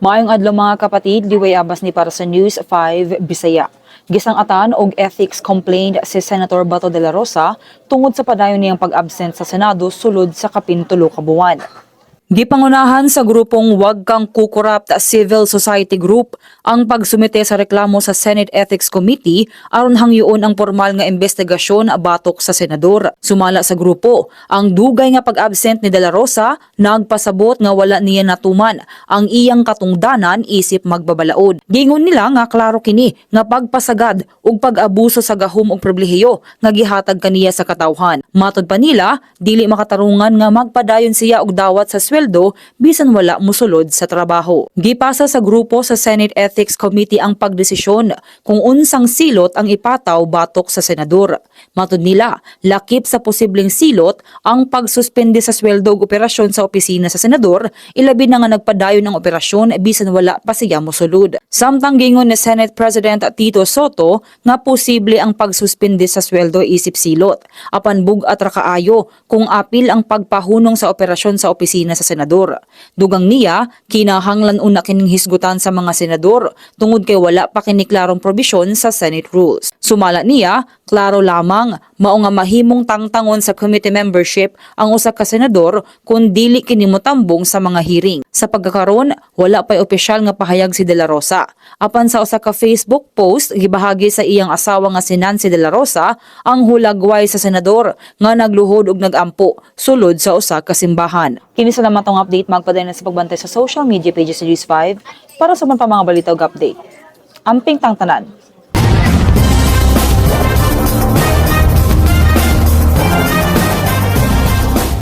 Maayong adlaw mga kapatid, liway abas ni para sa News 5 Bisaya. Gisang-atan og ethics complaint si Senator Bato de la Rosa tungod sa padayon niyang pag-absent sa Senado sulod sa kapintulo ka buwan. Gipangunahan sa grupong Wag Kang Kukorrupt Civil Society Group ang pagsumite sa reklamo sa Senate Ethics Committee aron hangyoon ang formal nga investigasyon batok sa senador. Sumala sa grupo, ang dugay nga pag-absent ni De La Rosa nagpasabot nga wala niya natuman ang iyang katungdanan isip magbabalaod. Gingon nila nga klaro kini nga pagpasagad ug pag-abuso sa gahom ug pribilehiyo nga gihatag kaniya sa katawhan. Matod pa nila, dili makatarungan nga magpadayon siya og dawat sa sweldo bisan wala mosulod sa trabaho. Gipasa sa grupo sa Senate Ethics Committee ang pagdesisyon kung unsang silot ang ipataw batok sa senador. Matud nila, lakip sa posibleng silot ang pagsuspende sa sweldo ug operasyon sa opisina sa senador, ilabi na nga nagpadayon ang operasyon bisan wala pa siya mosulod. Samtang gingon ni Senate President Tito Soto nga posible ang pagsuspende sa sweldo isip silot. Apan bugat ra kaayo kung apil ang pagpahunong sa operasyon sa opisina sa senador. Dugang niya, kinahanglan una kining hisgutan sa mga senador tungod kay wala pa kini klarong probisyon sa Senate rules. Sumala niya, klaro lamang mao nga mahimong tangtangon sa committee membership ang usa ka senador kung dili kini motambong sa mga hearing. Sa pagkakaron, wala pay opisyal nga pahayag si De La Rosa. Apan sa usa ka Facebook post gibahagi sa iyang asawa nga si Nancy De La Rosa ang hulagway sa senador nga nagluhod ug nagampo sulod sa usa ka simbahan. Kini sa namatong update magpadayon sa pagbantay sa social media pages sa News 5 para sa mga balita ug update. Amping tang tanan.